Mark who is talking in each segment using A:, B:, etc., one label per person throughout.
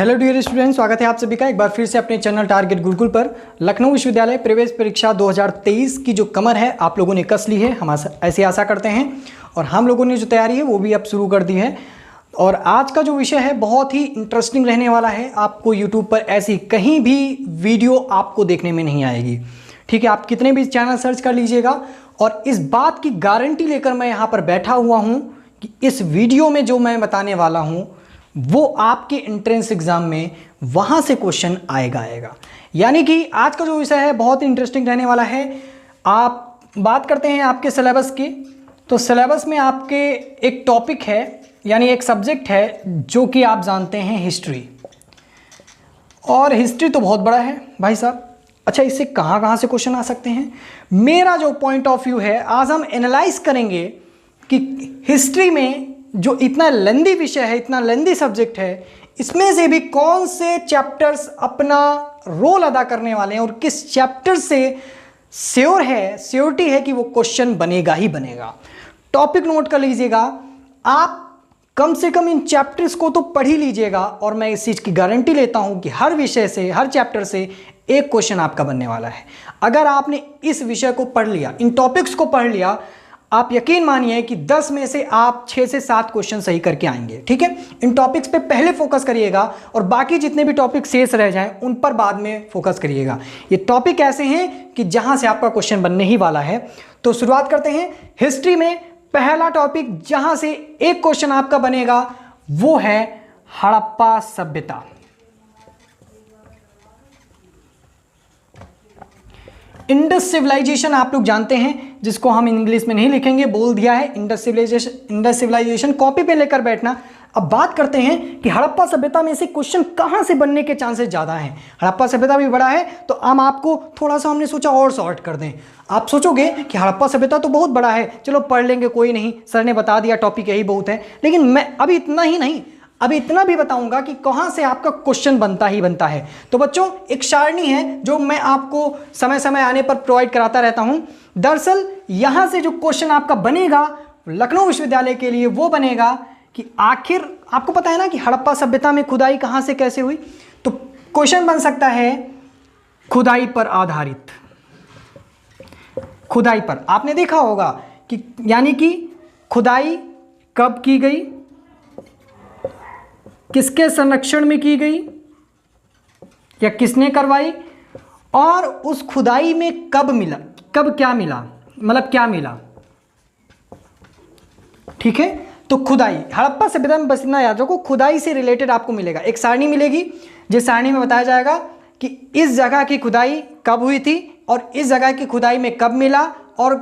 A: Hello dear students, स्वागत है आप सभी का एक बार फिर से अपने चैनल टारगेट गुरुकुल पर। लखनऊ विश्वविद्यालय प्रवेश परीक्षा 2023 की जो कमर है आप लोगों ने कस ली है, हम ऐसी आशा करते हैं। और हम लोगों ने जो तैयारी है वो भी अब शुरू कर दी है। और आज का जो विषय है बहुत ही इंटरेस्टिंग रहने वाला है। आपको यूट्यूब पर ऐसी कहीं भी वीडियो आपको देखने में नहीं आएगी, ठीक है। आप कितने भी चैनल सर्च कर लीजिएगा और इस बात की गारंटी लेकर मैं यहाँ पर बैठा हुआ हूँ कि इस वीडियो में जो मैं बताने वाला हूँ वो आपके एंट्रेंस एग्जाम में वहां से क्वेश्चन आएगा। यानी कि आज का जो विषय है बहुत इंटरेस्टिंग रहने वाला है। आप बात करते हैं आपके सिलेबस की, तो सिलेबस में आपके एक टॉपिक है यानी एक सब्जेक्ट है जो कि आप जानते हैं हिस्ट्री। और हिस्ट्री तो बहुत बड़ा है भाई साहब। अच्छा, इससे कहाँ से क्वेश्चन आ सकते हैं? मेरा जो पॉइंट ऑफ व्यू है, आज हम एनालाइज करेंगे कि हिस्ट्री में जो इतना लेंदी विषय है, इतना लेंदी सब्जेक्ट है, इसमें से भी कौन से चैप्टर्स अपना रोल अदा करने वाले हैं और किस चैप्टर से श्योरिटी है कि वो क्वेश्चन बनेगा ही बनेगा। टॉपिक नोट कर लीजिएगा, आप कम से कम इन चैप्टर्स को तो पढ़ ही लीजिएगा और मैं इस चीज़ की गारंटी लेता हूं कि हर विषय से, हर चैप्टर से एक क्वेश्चन आपका बनने वाला है। अगर आपने इस विषय को पढ़ लिया, इन टॉपिक्स को पढ़ लिया, आप यकीन मानिए कि 10 में से आप 6 से 7 क्वेश्चन सही करके आएंगे, ठीक है। इन टॉपिक्स पे पहले फोकस करिएगा और बाकी जितने भी टॉपिक शेष रह जाएं उन पर बाद में फोकस करिएगा। ये टॉपिक ऐसे हैं कि जहां से आपका क्वेश्चन बनने ही वाला है। तो शुरुआत करते हैं। हिस्ट्री में पहला टॉपिक जहां से एक क्वेश्चन आपका बनेगा वो है हड़प्पा सभ्यता। इंडस सिविलाइजेशन आप लोग जानते हैं, जिसको हम इंग्लिश में नहीं लिखेंगे, बोल दिया है इंडस सिविलाइजेशन कॉपी पे लेकर बैठना। अब बात करते हैं कि हड़प्पा सभ्यता में से क्वेश्चन कहां से बनने के चांसेस ज्यादा हैं। हड़प्पा सभ्यता भी बड़ा है तो हम आपको थोड़ा सा हमने सोचा और शॉर्ट कर दें। आप सोचोगे कि हड़प्पा सभ्यता तो बहुत बड़ा है, चलो पढ़ लेंगे, कोई नहीं, सर ने बता दिया टॉपिक यही बहुत है। लेकिन मैं अभी इतना ही नहीं, अभी इतना भी बताऊंगा कि कहां से आपका क्वेश्चन बनता ही बनता है। तो बच्चों, एक सारणी है जो मैं आपको समय समय आने पर प्रोवाइड कराता रहता हूं। दरअसल यहां से जो क्वेश्चन आपका बनेगा लखनऊ विश्वविद्यालय के लिए वो बनेगा कि आखिर आपको पता है ना कि हड़प्पा सभ्यता में खुदाई कहां से कैसे हुई। तो क्वेश्चन बन सकता है खुदाई पर आधारित। खुदाई पर आपने देखा होगा कि यानी कि खुदाई कब की गई, किसके संरक्षण में की गई या किसने करवाई, और उस खुदाई में कब मिला, कब क्या मिला, मतलब क्या मिला, ठीक है। तो खुदाई हड़प्पा सभ्यता में बस इतना याद रखो, खुदाई से रिलेटेड आपको मिलेगा एक सारणी मिलेगी, जिस सारणी में बताया जाएगा कि इस जगह की खुदाई कब हुई थी और इस जगह की खुदाई में कब मिला और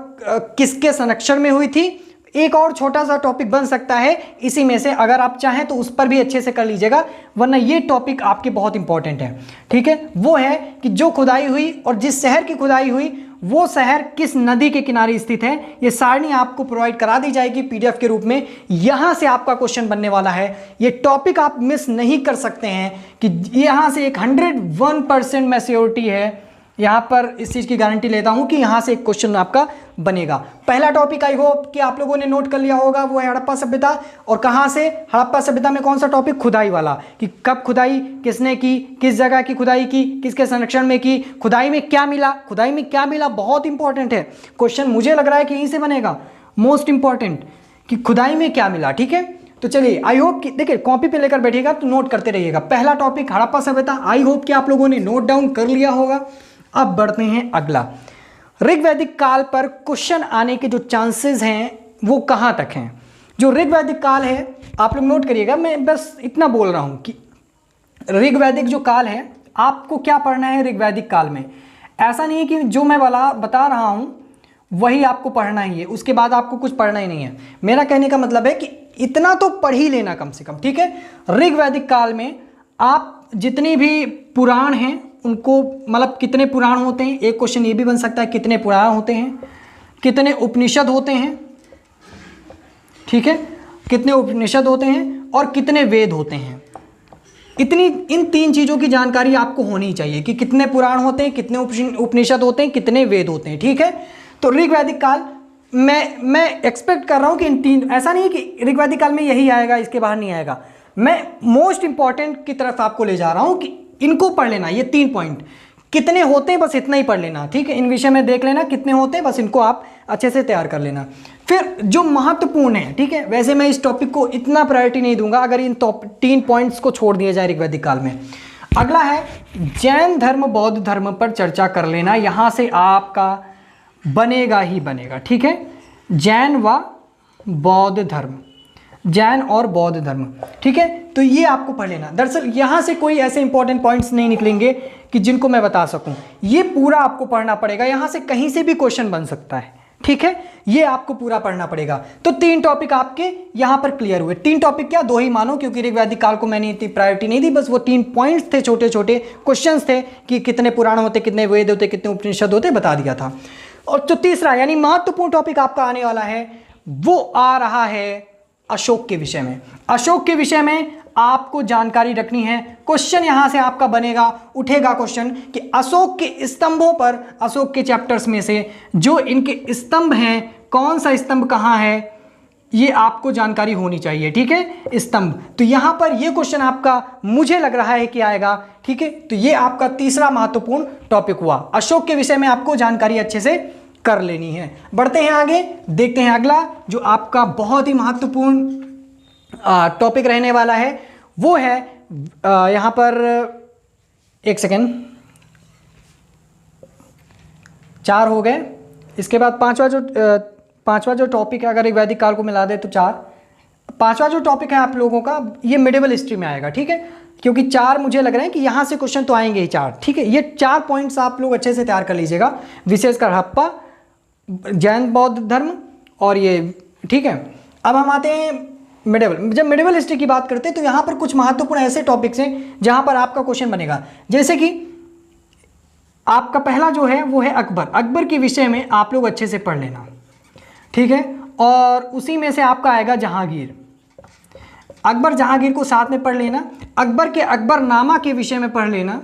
A: किसके संरक्षण में हुई थी। एक और छोटा सा टॉपिक बन सकता है इसी में से, अगर आप चाहें तो उस पर भी अच्छे से कर लीजिएगा, वरना ये टॉपिक आपके बहुत इंपॉर्टेंट है, ठीक है। वो है कि जो खुदाई हुई और जिस शहर की खुदाई हुई वो शहर किस नदी के किनारे स्थित है। ये सारणी आपको प्रोवाइड करा दी जाएगी पीडीएफ के रूप में। यहां से आपका क्वेश्चन बनने वाला है। ये टॉपिक आप मिस नहीं कर सकते हैं कि यहां से एक 101% में श्योरिटी है, यहां पर इस चीज की गारंटी लेता हूं कि यहां से एक क्वेश्चन आपका बनेगा। पहला टॉपिक आई होप कि आप लोगों ने नोट कर लिया होगा, वो है हड़प्पा सभ्यता। और कहां से? हड़प्पा सभ्यता में कौन सा टॉपिक? खुदाई वाला, कि कब खुदाई किसने की, किस जगह की खुदाई की, किसके संरक्षण में की, खुदाई में क्या मिला। खुदाई में क्या मिला बहुत इंपॉर्टेंट है क्वेश्चन, मुझे लग रहा है कि यहीं से बनेगा मोस्ट इंपॉर्टेंट, कि खुदाई में क्या मिला, ठीक है। तो चलिए, आई होप कि देखिए कॉपी पे लेकर बैठिएगा तो नोट करते रहिएगा। पहला टॉपिक हड़प्पा सभ्यता, आई होप कि आप लोगों ने नोट डाउन कर लिया होगा। अब बढ़ते हैं अगला। ऋग्वैदिक काल पर क्वेश्चन आने के जो चांसेस हैं वो कहां तक हैं। जो ऋग्वैदिक काल है आप लोग नोट करिएगा, मैं बस इतना बोल रहा हूं कि ऋग्वैदिक जो काल है आपको क्या पढ़ना है ऋग्वैदिक काल में। ऐसा नहीं है कि जो मैं बता रहा हूं वही आपको पढ़ना ही है, उसके बाद आपको कुछ पढ़ना ही नहीं है। मेरा कहने का मतलब है कि इतना तो पढ़ ही लेना कम से कम, ठीक है। ऋग्वैदिक काल में आप जितनी भी पुराण हैं उनको, मतलब कितने पुराण होते हैं, एक क्वेश्चन ये भी बन सकता है कितने पुराण होते हैं, कितने उपनिषद होते हैं, ठीक है, कितने उपनिषद होते हैं और कितने वेद होते हैं। इन 3 चीज़ों की जानकारी आपको होनी चाहिए कि कितने पुराण होते हैं, कितने उपनिषद होते हैं, कितने वेद होते हैं, ठीक है। तो ऋग्वैदिक काल मैं एक्सपेक्ट कर रहा हूं कि इन 3, ऐसा नहीं है कि ऋग्वैदिक काल में यही आएगा इसके बाहर नहीं आएगा। मैं मोस्ट इंपॉर्टेंट की तरफ आपको ले जा रहा हूं कि इनको पढ़ लेना। ये 3 पॉइंट कितने होते हैं बस इतना ही पढ़ लेना, ठीक है। इन विषय में देख लेना कितने होते हैं, बस इनको आप अच्छे से तैयार कर लेना। फिर जो महत्वपूर्ण है, ठीक है, वैसे मैं इस टॉपिक को इतना प्रायोरिटी नहीं दूंगा अगर इन 3 पॉइंट्स को छोड़ दिया जाए ऋग्वैदिक काल में। अगला है जैन धर्म बौद्ध धर्म पर चर्चा कर लेना, यहां से आपका बनेगा ही बनेगा, ठीक है। जैन व बौद्ध धर्म, जैन और बौद्ध धर्म, ठीक है, तो ये आपको पढ़ लेना। दरअसल यहाँ से कोई ऐसे इंपॉर्टेंट पॉइंट्स नहीं निकलेंगे कि जिनको मैं बता सकूं, ये पूरा आपको पढ़ना पड़ेगा। यहाँ से कहीं से भी क्वेश्चन बन सकता है, ठीक है, ये आपको पूरा पढ़ना पड़ेगा। तो 3 टॉपिक आपके यहाँ पर क्लियर हुए। 3 टॉपिक क्या, 2 ही मानो, क्योंकि ऋग्वैदिक काल को मैंने इतनी प्रायोरिटी नहीं दी, बस वो 3 पॉइंट्स थे, छोटे छोटे क्वेश्चंस थे कि कितने पुराण होते, कितने वेद होते, कितने उपनिषद होते, बता दिया था। और जो तीसरा यानी महत्वपूर्ण टॉपिक आपका आने वाला है वो आ रहा है अशोक के विषय में। अशोक के विषय में आपको जानकारी रखनी है। क्वेश्चन यहां से आपका बनेगा, उठेगा क्वेश्चन कि अशोक के स्तंभों पर, अशोक के चैप्टर्स में से जो इनके स्तंभ हैं, कौन सा स्तंभ कहां है, ये आपको जानकारी होनी चाहिए, ठीक है, स्तंभ। तो यहां पर ये क्वेश्चन आपका मुझे लग रहा है कि आएगा, ठीक है। तो ये आपका तीसरा महत्वपूर्ण टॉपिक हुआ। अशोक के विषय में आपको जानकारी अच्छे से कर लेनी है। बढ़ते हैं आगे, देखते हैं अगला जो आपका बहुत ही महत्वपूर्ण टॉपिक रहने वाला है, वो है यहां पर 1 सेकेंड, 4 हो गए। इसके बाद पांचवा जो टॉपिक है, अगर एक वैदिक काल को मिला दे तो 4। 5वां जो टॉपिक है आप लोगों का, ये मिडिवल हिस्ट्री में आएगा, ठीक है, क्योंकि 4 मुझे लग रहे हैं कि यहां से क्वेश्चन तो आएंगे ही 4, ठीक है। ये 4 पॉइंट्स आप लोग अच्छे से तैयार कर लीजिएगा, विशेषकर हड़प्पा, जैन बौद्ध धर्म और ये, ठीक है। अब हम आते हैं मिडिवल। जब मिडिवल हिस्ट्री की बात करते हैं तो यहाँ पर कुछ महत्वपूर्ण ऐसे टॉपिक्स हैं जहाँ पर आपका क्वेश्चन बनेगा। जैसे कि आपका पहला जो है वो है अकबर। अकबर के विषय में आप लोग अच्छे से पढ़ लेना, ठीक है। और उसी में से आपका आएगा जहांगीर। अकबर जहांगीर को साथ में पढ़ लेना। अकबर के अकबरनामा के विषय में पढ़ लेना।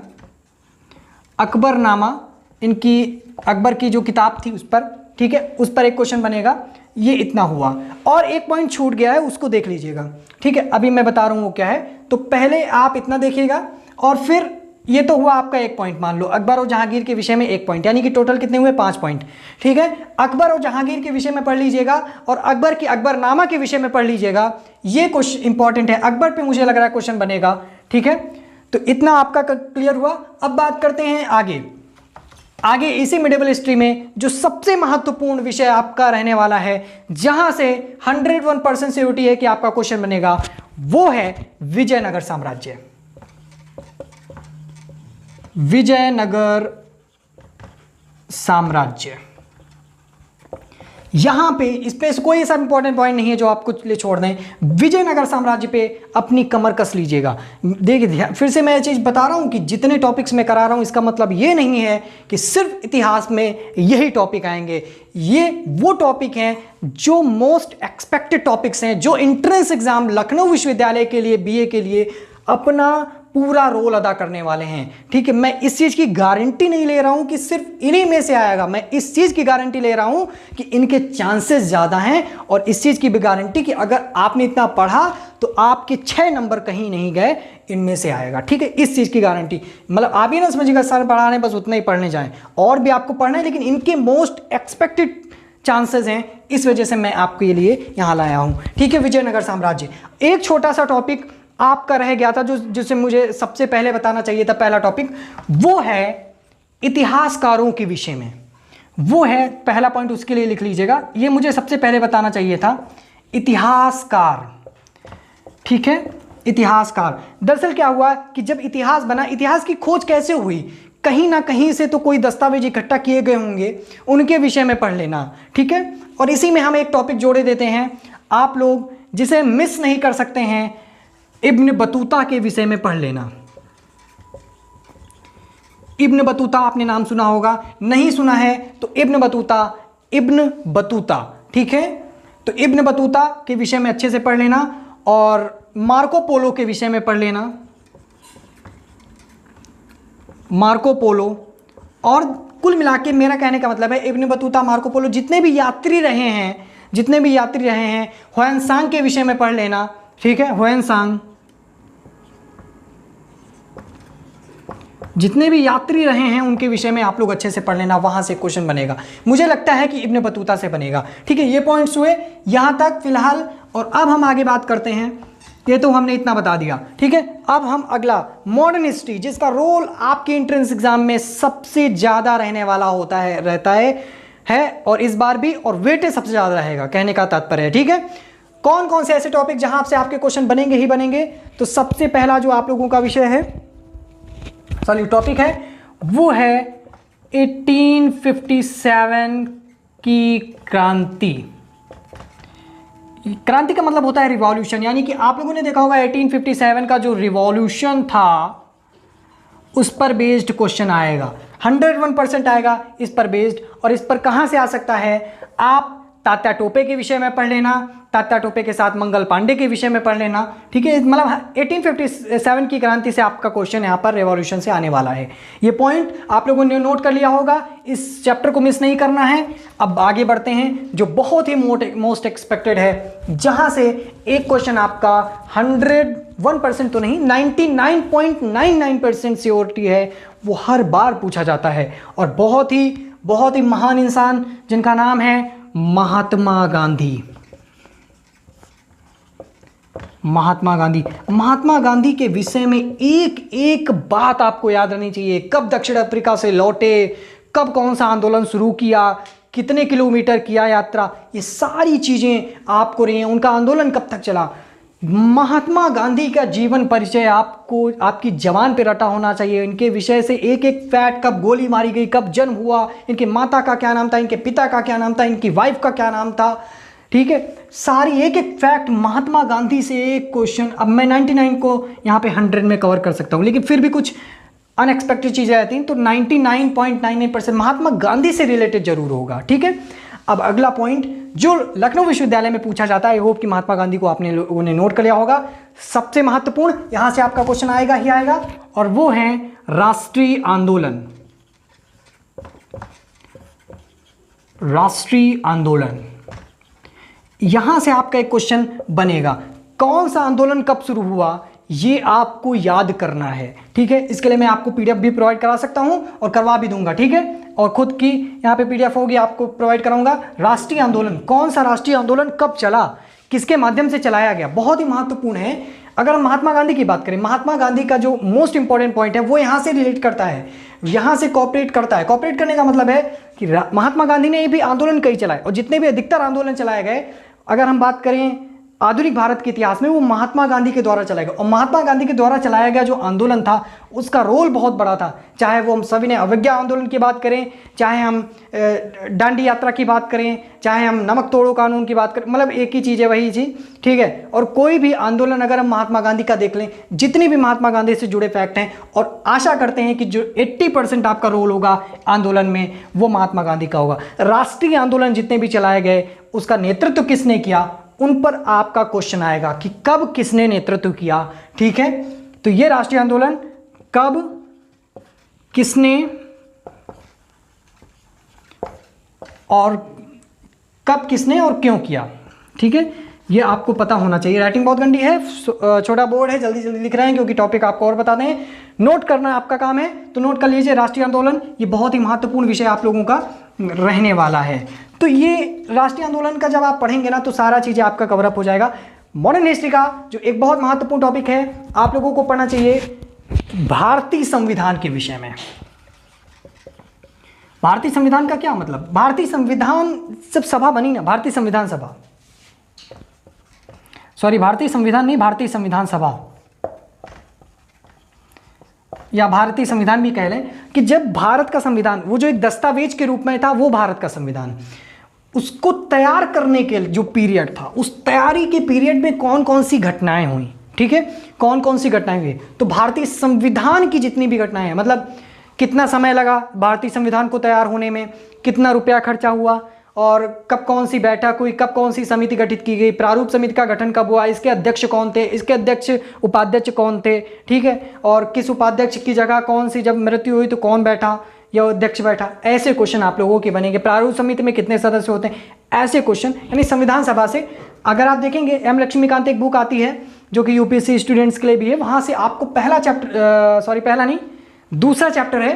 A: अकबरनामा, इनकी अकबर की जो किताब थी उस पर, ठीक है, उस पर एक क्वेश्चन बनेगा। ये इतना हुआ। और एक पॉइंट छूट गया है, उसको देख लीजिएगा, ठीक है, अभी मैं बता रहा हूँ वो क्या है। तो पहले आप इतना देखिएगा और फिर ये तो हुआ आपका 1 पॉइंट, मान लो अकबर और जहांगीर के विषय में 1 पॉइंट, यानी कि टोटल कितने हुए, 5 पॉइंट, ठीक है। अकबर और जहांगीर के विषय में पढ़ लीजिएगा और अकबर की अकबरनामा के विषय में पढ़ लीजिएगा। ये क्वेश्चन इंपॉर्टेंट है, अकबर पे मुझे लग रहा है क्वेश्चन बनेगा, ठीक है। तो इतना आपका क्लियर हुआ। अब बात करते हैं आगे इसी मिडिवल हिस्ट्री में जो सबसे महत्वपूर्ण विषय आपका रहने वाला है, जहां से 101% श्योरिटी है कि आपका क्वेश्चन बनेगा, वो है विजयनगर साम्राज्य। विजयनगर साम्राज्य। यहां पे इस पे कोई ऐसा इंपॉर्टेंट पॉइंट नहीं है जो आपको लिए छोड़ दें। विजयनगर साम्राज्य पे अपनी कमर कस लीजिएगा। देखिए फिर से मैं ये चीज बता रहा हूं कि जितने टॉपिक्स मैं करा रहा हूं इसका मतलब ये नहीं है कि सिर्फ इतिहास में यही टॉपिक आएंगे। ये वो टॉपिक हैं जो मोस्ट एक्सपेक्टेड टॉपिक्स हैं, जो एंट्रेंस एग्जाम लखनऊ विश्वविद्यालय के लिए, बीए के लिए अपना पूरा रोल अदा करने वाले हैं, ठीक है। मैं इस चीज़ की गारंटी नहीं ले रहा हूं कि सिर्फ इन्हीं में से आएगा, मैं इस चीज़ की गारंटी ले रहा हूं कि इनके चांसेस ज़्यादा हैं, और इस चीज़ की भी गारंटी कि अगर आपने इतना पढ़ा तो आपके 6 नंबर कहीं नहीं गए, इनमें से आएगा, ठीक है। इस चीज़ की गारंटी, मतलब आप ही ना समझिएगा सर पढ़ा रहे बस उतना ही पढ़ने जाएं, और भी आपको पढ़ना है, लेकिन इनके मोस्ट एक्सपेक्टेड चांसेस हैं, इस वजह से मैं आपके लिए यहाँ लाया हूँ, ठीक है। विजयनगर साम्राज्य एक छोटा सा टॉपिक आपका रह गया था जो जिसे मुझे सबसे पहले बताना चाहिए था। पहला टॉपिक वो है इतिहासकारों के विषय में, वो है पहला पॉइंट, उसके लिए लिख लीजिएगा। ये मुझे सबसे पहले बताना चाहिए था, इतिहासकार, ठीक है, इतिहासकार। दरअसल क्या हुआ कि जब इतिहास बना, इतिहास की खोज कैसे हुई, कहीं ना कहीं से तो कोई दस्तावेज इकट्ठा किए गए होंगे, उनके विषय में पढ़ लेना, ठीक है। और इसी में हम एक टॉपिक जोड़े देते हैं, आप लोग जिसे मिस नहीं कर सकते हैं, इब्न बतूता के विषय में पढ़ लेना। इब्न बतूता आपने नाम सुना होगा, नहीं सुना है तो इब्न बतूता, ठीक है। तो इब्न बतूता के विषय में अच्छे से पढ़ लेना, और मार्को पोलो के विषय में पढ़ लेना, मार्को पोलो। और कुल मिला के मेरा कहने का मतलब है इब्न बतूता, मार्को पोलो, जितने भी यात्री रहे हैं, हुएन सांग के विषय में पढ़ लेना, ठीक है। हुएन सांग जितने भी यात्री रहे हैं उनके विषय में आप लोग अच्छे से पढ़ लेना, वहां से क्वेश्चन बनेगा। मुझे लगता है कि इब्न बतूता से बनेगा। ठीक है, ये पॉइंट्स हुए यहाँ तक फिलहाल। और अब हम आगे बात करते हैं, ये तो हमने इतना बता दिया। ठीक है, अब हम अगला मॉडर्न हिस्ट्री, जिसका रोल आपके एंट्रेंस एग्जाम में सबसे ज़्यादा रहने वाला रहता है और इस बार भी, और वेटेज सबसे ज़्यादा रहेगा, कहने का तात्पर्य है। ठीक है, कौन कौन से ऐसे टॉपिक जहां से आपके क्वेश्चन बनेंगे ही बनेंगे? तो सबसे पहला जो आप लोगों का विषय है, सॉरी टॉपिक है, वो है 1857 की क्रांति। क्रांति का मतलब होता है रिवॉल्यूशन, यानी कि आप लोगों ने देखा होगा 1857 का जो रिवॉल्यूशन था उस पर बेस्ड क्वेश्चन आएगा, 101% आएगा इस पर बेस्ड। और इस पर कहां से आ सकता है? आप तात्या टोपे के विषय में पढ़ लेना, तात्या टोपे के साथ मंगल पांडे के विषय में पढ़ लेना। ठीक है, मतलब 1857 की क्रांति से आपका क्वेश्चन यहाँ पर रेवोल्यूशन से आने वाला है। ये पॉइंट आप लोगों ने नोट कर लिया होगा, इस चैप्टर को मिस नहीं करना है। अब आगे बढ़ते हैं, जो बहुत ही मोस्ट एक्सपेक्टेड है, जहां से एक क्वेश्चन आपका 101% तो नहीं, 99.99% श्योरिटी है, वो हर बार पूछा जाता है। और बहुत ही महान इंसान जिनका नाम है महात्मा गांधी। महात्मा गांधी के विषय में एक एक बात आपको याद रहनी चाहिए। कब दक्षिण अफ्रीका से लौटे, कब कौन सा आंदोलन शुरू किया, कितने किलोमीटर किया यात्रा, ये सारी चीजें आपको रही हैं। उनका आंदोलन कब तक चला। महात्मा गांधी का जीवन परिचय आपको आपकी जबान पे रटा होना चाहिए। इनके विषय से एक एक फैक्ट, कब गोली मारी गई, कब जन्म हुआ, इनके माता का क्या नाम था, इनके पिता का क्या नाम था, इनकी वाइफ का क्या नाम था। ठीक है, सारी एक एक फैक्ट महात्मा गांधी से एक क्वेश्चन। अब मैं 99 को यहाँ पे 100 में कवर कर सकता हूँ, लेकिन फिर भी कुछ अनएक्सपेक्टेड चीज़ें आती हैं, तो 99.99% महात्मा गांधी से रिलेटेड जरूर होगा। ठीक है, अब अगला पॉइंट जो लखनऊ विश्वविद्यालय में पूछा जाता है, आई होप कि महात्मा गांधी को आपने लोगों ने नोट कर लिया होगा। सबसे महत्वपूर्ण यहां से आपका क्वेश्चन आएगा ही आएगा, और वो है राष्ट्रीय आंदोलन। राष्ट्रीय आंदोलन, यहां से आपका एक क्वेश्चन बनेगा। कौन सा आंदोलन कब शुरू हुआ, ये आपको याद करना है। ठीक है, इसके लिए मैं आपको पीडीएफ भी प्रोवाइड करा सकता हूं और करवा भी दूंगा। ठीक है, और खुद की यहाँ पे पीडीएफ होगी, आपको प्रोवाइड कराऊंगा। राष्ट्रीय आंदोलन, कौन सा राष्ट्रीय आंदोलन कब चला, किसके माध्यम से चलाया गया, बहुत ही महत्वपूर्ण है। अगर हम महात्मा गांधी की बात करें, महात्मा गांधी का जो मोस्ट इंपॉर्टेंट पॉइंट है वो यहाँ से रिलेट करता है, यहाँ से कॉपरेट करता है। कॉपरेट करने का मतलब है कि महात्मा गांधी ने भी आंदोलन कई चलाए, और जितने भी अधिकतर आंदोलन चलाए गए, अगर हम बात करें आधुनिक भारत के इतिहास में, वो महात्मा गांधी के द्वारा चलाया गया। और महात्मा गांधी के द्वारा चलाया गया जो आंदोलन था उसका रोल बहुत बड़ा था। चाहे वो हम सभी ने अवज्ञा आंदोलन की बात करें, चाहे हम दांडी यात्रा की बात करें, चाहे हम नमक तोड़ो कानून की बात करें, मतलब एक ही चीज़ है, वही चीज़। ठीक है, और कोई भी आंदोलन अगर हम महात्मा गांधी का देख लें, जितने भी महात्मा गांधी से जुड़े फैक्ट हैं, और आशा करते हैं कि जो 80% आपका रोल होगा आंदोलन में वो महात्मा गांधी का होगा। राष्ट्रीय आंदोलन जितने भी चलाए गए उसका नेतृत्व किसने किया, उन पर आपका क्वेश्चन आएगा कि कब किसने नेतृत्व किया। ठीक है, तो ये राष्ट्रीय आंदोलन कब किसने और क्यों किया। ठीक है, ये आपको पता होना चाहिए। राइटिंग बहुत गंदी है, छोटा बोर्ड है, जल्दी जल्दी लिख रहे हैं क्योंकि टॉपिक आपको और बता दें। नोट करना आपका काम है, तो नोट कर लीजिए राष्ट्रीय आंदोलन, ये बहुत ही महत्वपूर्ण विषय आप लोगों का रहने वाला है। तो ये राष्ट्रीय आंदोलन का जब आप पढ़ेंगे ना, तो सारा चीज़ें आपका कवरअप हो जाएगा। मॉडर्न हिस्ट्री का जो एक बहुत महत्वपूर्ण टॉपिक है, आप लोगों को पढ़ना चाहिए भारतीय संविधान के विषय में। भारतीय संविधान का क्या मतलब, भारतीय संविधान जब सभा बनी ना, भारतीय संविधान सभा, सॉरी भारतीय संविधान नहीं, भारतीय संविधान सभा, या भारतीय संविधान भी कह लें, कि जब भारत का संविधान, वो जो एक दस्तावेज के रूप में था, वो भारत का संविधान, उसको तैयार करने के जो पीरियड था, उस तैयारी के पीरियड में कौन कौन सी घटनाएं हुई। ठीक है, कौन कौन सी घटनाएं हुई, तो भारतीय संविधान की जितनी भी घटनाएं हैं, मतलब कितना समय लगा भारतीय संविधान को तैयार होने में, कितना रुपया खर्चा हुआ, और कब कौन सी बैठक हुई, कब कौन सी समिति गठित की गई, प्रारूप समिति का गठन कब हुआ, इसके अध्यक्ष कौन थे, इसके अध्यक्ष उपाध्यक्ष कौन थे। ठीक है, और किस उपाध्यक्ष की जगह कौन सी, जब मृत्यु हुई तो कौन बैठा या अध्यक्ष बैठा। ऐसे क्वेश्चन आप लोगों के बनेंगे। प्रारूप समिति में कितने सदस्य होते हैं, ऐसे क्वेश्चन, यानी संविधान सभा से। अगर आप देखेंगे एम लक्ष्मीकांत एक बुक आती है जो कि यूपीएससी स्टूडेंट्स के लिए भी है, वहाँ से आपको पहला चैप्टर, सॉरी पहला नहीं, दूसरा चैप्टर है,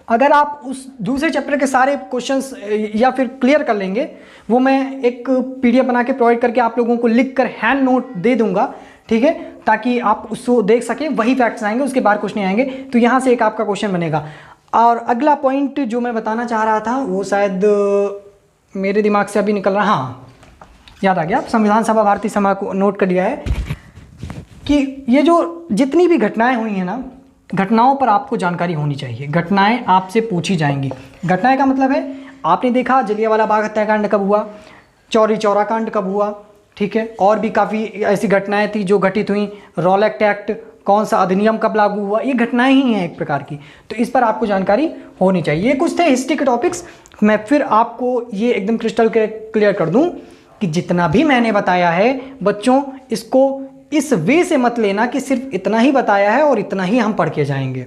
A: अगर आप उस दूसरे चैप्टर के सारे क्वेश्चंस या फिर क्लियर कर लेंगे, वो मैं एक पीडीएफ बना के प्रोवाइड करके आप लोगों को लिख कर हैंड नोट दे दूंगा, ठीक है, ताकि आप उसको देख सकें, वही फैक्ट्स आएंगे, उसके बाद कुछ नहीं आएंगे। तो यहाँ से एक आपका क्वेश्चन बनेगा। और अगला पॉइंट जो मैं बताना चाह रहा था वो शायद मेरे दिमाग से अभी निकल रहा, हाँ याद आ गया, संविधान सभा भारतीय सभा को नोट कर लिया है कि ये जो जितनी भी घटनाएं हुई हैं ना, घटनाओं पर आपको जानकारी होनी चाहिए। घटनाएं आपसे पूछी जाएंगी। घटनाएं का मतलब है, आपने देखा जलियांवाला बाग हत्याकांड कब हुआ, चौरी चौरा कांड कब हुआ, ठीक है, और भी काफ़ी ऐसी घटनाएं थी जो घटित हुई, रॉलेट एक्ट, कौन सा अधिनियम कब लागू हुआ, ये घटनाएं ही हैं एक प्रकार की। तो इस पर आपको जानकारी होनी चाहिए। ये कुछ थे हिस्ट्री के टॉपिक्स। मैं फिर आपको ये एकदम क्रिस्टल क्लियर कर दूं कि जितना भी मैंने बताया है बच्चों, इसको इस वे से मत लेना कि सिर्फ इतना ही बताया है और इतना ही हम पढ़ के जाएंगे।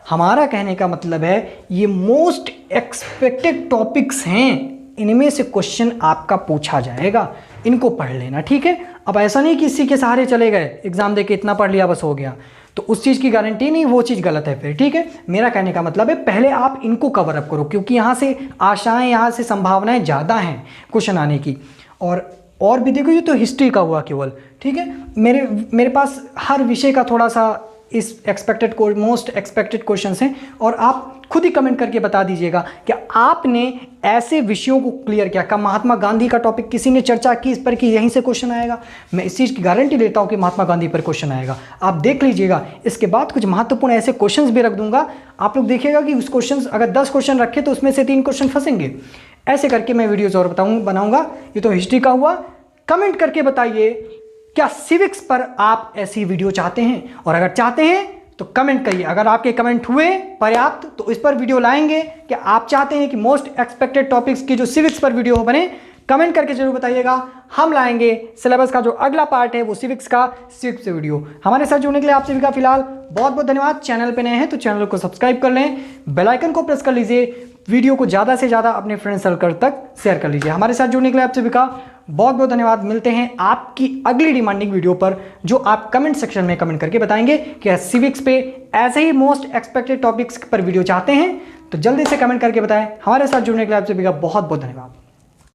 A: हमारा कहने का मतलब है ये मोस्ट एक्सपेक्टेड टॉपिक्स हैं, इनमें से क्वेश्चन आपका पूछा जाएगा, इनको पढ़ लेना, ठीक है। अब ऐसा नहीं कि इसी के सहारे चले गए, एग्जाम देके इतना पढ़ लिया बस हो गया, तो उस चीज़ की गारंटी नहीं, वो चीज़ गलत है फिर, ठीक है। मेरा कहने का मतलब है पहले आप इनको कवर अप करो, क्योंकि यहाँ से आशाएं, यहाँ से संभावनाएं ज़्यादा हैं क्वेश्चन आने की। और भी देखो, ये तो हिस्ट्री का हुआ केवल, ठीक है। मेरे पास हर विषय का थोड़ा सा इस मोस्ट एक्सपेक्टेड क्वेश्चंस हैं, और आप खुद ही कमेंट करके बता दीजिएगा कि आपने ऐसे विषयों को क्लियर किया। क्या महात्मा गांधी का टॉपिक किसी ने चर्चा की इस पर कि यहीं से क्वेश्चन आएगा? मैं इस चीज़ की गारंटी देता हूं कि महात्मा गांधी पर क्वेश्चन आएगा, आप देख लीजिएगा। इसके बाद कुछ महत्वपूर्ण ऐसे क्वेश्चंस भी रख दूंगा, आप लोग देखिएगा कि उस क्वेश्चन, अगर 10 क्वेश्चन रखे तो उसमें से 3 क्वेश्चन फंसेंगे। ऐसे करके मैं वीडियोज और बनाऊंगा। ये तो हिस्ट्री का हुआ। कमेंट करके बताइए क्या सिविक्स पर आप ऐसी वीडियो चाहते हैं, और अगर चाहते हैं तो कमेंट करिए। अगर आपके कमेंट हुए पर्याप्त तो इस पर वीडियो लाएंगे। कि आप चाहते हैं कि मोस्ट एक्सपेक्टेड टॉपिक्स की जो सिविक्स पर वीडियो बने, कमेंट करके जरूर बताइएगा। हम लाएंगे सिलेबस का जो अगला पार्ट है वो सिविक्स का, सिविक्स से वीडियो। हमारे साथ जुड़ने के लिए आप सभी का फिलहाल बहुत बहुत धन्यवाद। चैनल पे नए हैं तो चैनल को सब्सक्राइब कर लें, बेल आइकन को प्रेस कर लीजिए, वीडियो को ज़्यादा से ज़्यादा अपने फ्रेंड सर्कल तक शेयर कर लीजिए। हमारे साथ जुड़ने के लिए आप सभी का बहुत बहुत धन्यवाद। मिलते हैं आपकी अगली डिमांडिंग वीडियो पर, जो आप कमेंट सेक्शन में कमेंट करके बताएंगे कि सिविक्स पे ऐसे ही मोस्ट एक्सपेक्टेड टॉपिक्स पर वीडियो चाहते हैं, तो जल्दी से कमेंट करके बताएं। हमारे साथ जुड़ने के लिए आप सभी का बहुत बहुत धन्यवाद।